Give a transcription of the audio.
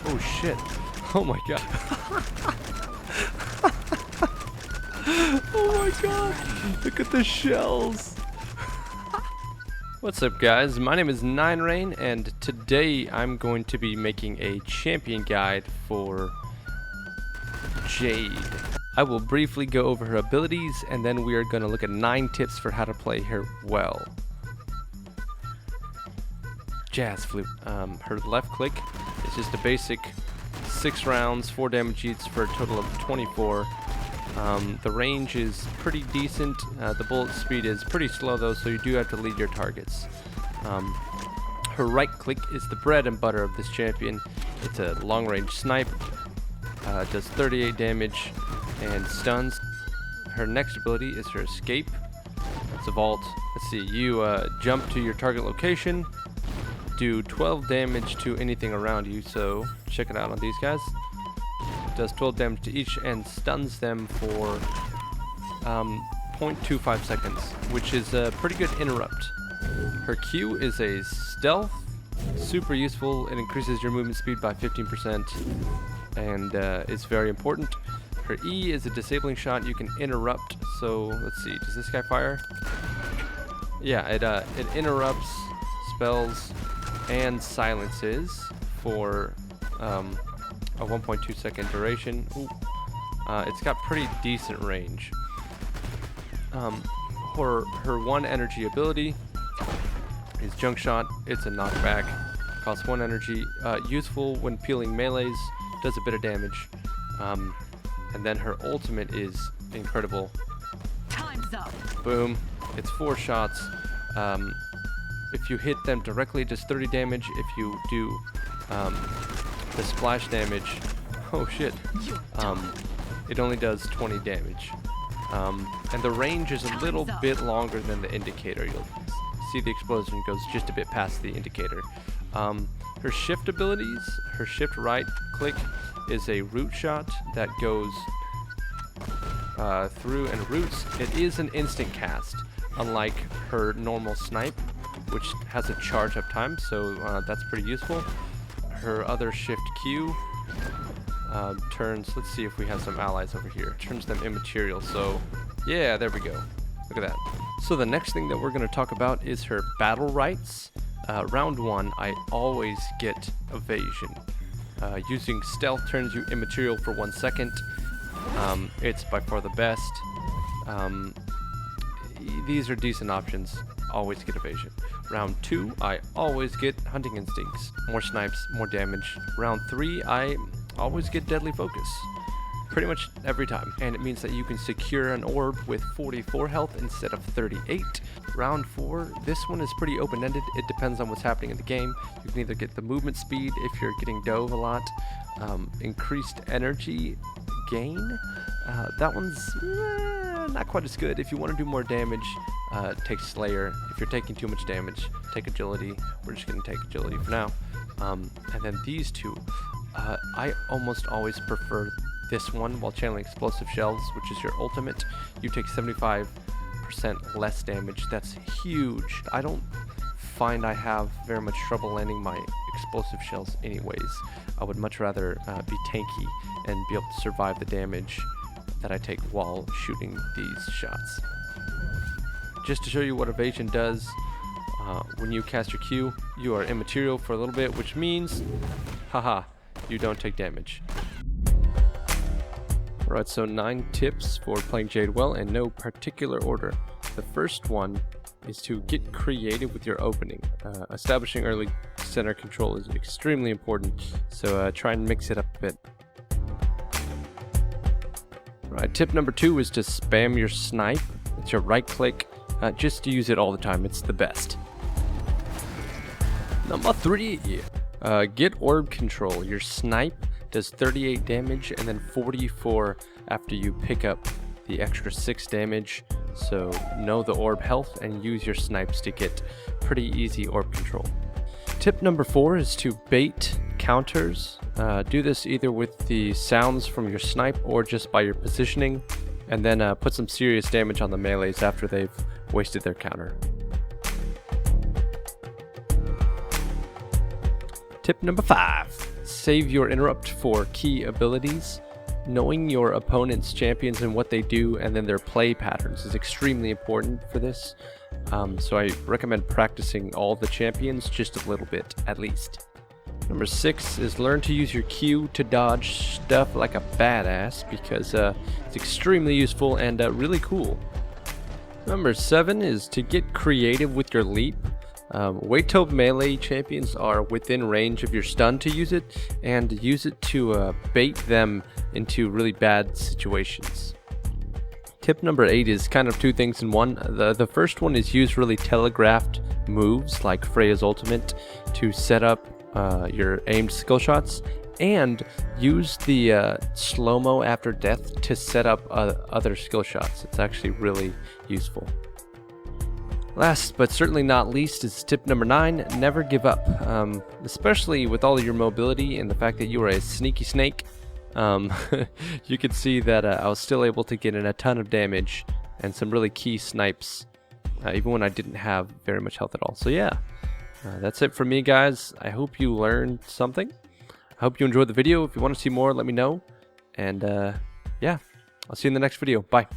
Oh shit. Oh my god. Oh my god. Look at the shells. What's up guys? My name is NineRain and today I'm going to be making a champion guide for Jade. I will briefly go over her abilities and then we are going to look at 9 tips for how to play her well. Jazz Flute. Her left click is just a basic 6 rounds, 4 damage each for a total of 24. The range is pretty decent. The bullet speed is pretty slow though, so you do have to lead your targets. Her right click is the bread and butter of this champion. It's a long range snipe. Does 38 damage and stuns. Her next ability is her escape. It's a vault. Let's see, you jump to your target location, do 12 damage to anything around you, so check it out on these guys. Does 12 damage to each and stuns them for 0.25 seconds, which is a pretty good interrupt. Her Q is a stealth, super useful. It increases your movement speed by 15% and it's very important. Her E is a disabling shot. You can interrupt, so let's see, does this guy fire? Yeah, it interrupts spells and silences for a 1.2 second duration. It's got pretty decent range. Her 1 energy ability is Junk Shot. It's a knockback, costs 1 energy, useful when peeling melees, does a bit of damage. And then her ultimate is incredible. Time's up. Boom. It's 4 shots. If you hit them directly, it does 30 damage. If you do the splash damage, oh shit, it only does 20 damage. And the range is a little bit longer than the indicator. You'll see the explosion goes just a bit past the indicator. Her shift abilities, her shift right click is a root shot that goes through and roots. It is an instant cast, unlike her normal snipe, which has a charge up time, so that's pretty useful. Her other shift Q turns, let's see if we have some allies over here, turns them immaterial, so yeah, there we go. Look at that. So the next thing that we're going to talk about is her battlerites. Round 1, I always get evasion. Using stealth turns you immaterial for 1 second. It's by far the best. These are decent options. Always get evasion. Round 2, I always get hunting instincts. More snipes, more damage. Round 3, I always get deadly focus. Pretty much every time. And it means that you can secure an orb with 44 health instead of 38. Round 4, this one is pretty open-ended. It depends on what's happening in the game. You can either get the movement speed if you're getting dove a lot. Increased energy gain. That one's not quite as good. If you want to do more damage, take Slayer. If you're taking too much damage, take Agility. We're just going to take Agility for now. And then these two, I almost always prefer this one while channeling Explosive Shells, which is your ultimate. You take 75% less damage. That's huge. I don't find I have very much trouble landing my Explosive Shells anyways. I would much rather be tanky and be able to survive the damage that I take while shooting these shots. Just to show you what evasion does, when you cast your Q, you are immaterial for a little bit, which means, haha, you don't take damage. Alright, so 9 tips for playing Jade well in no particular order. The first one is to get creative with your opening. Establishing early center control is extremely important, so try and mix it up a bit. Alright, tip number 2 is to spam your snipe. It's your right click. Just use it all the time. It's the best. Number 3, get orb control. Your snipe does 38 damage and then 44 after you pick up the extra 6 damage. So know the orb health and use your snipes to get pretty easy orb control. Tip number 4 is to bait counters. Do this either with the sounds from your snipe or just by your positioning, and then put some serious damage on the melees after they've wasted their counter. Tip number 5, save your interrupt for key abilities. Knowing your opponent's champions and what they do and then their play patterns is extremely important for this. So I recommend practicing all the champions just a little bit at least. Number 6 is learn to use your Q to dodge stuff like a badass, because it's extremely useful and really cool. Number 7 is to get creative with your leap. Wait till melee champions are within range of your stun to use it, and use it to bait them into really bad situations. Tip number 8 is kind of two things in one. The first one is use really telegraphed moves like Freya's ultimate to set up your aimed skill shots, and use the slow-mo after death to set up other skill shots. It's actually really useful. Last but certainly not least is tip number 9, never give up. Especially with all of your mobility and the fact that you are a sneaky snake, you could see that I was still able to get in a ton of damage and some really key snipes, even when I didn't have very much health at all. So yeah, that's it for me, guys. I hope you learned something. I hope you enjoyed the video. If you want to see more, let me know. And yeah, I'll see you in the next video. Bye.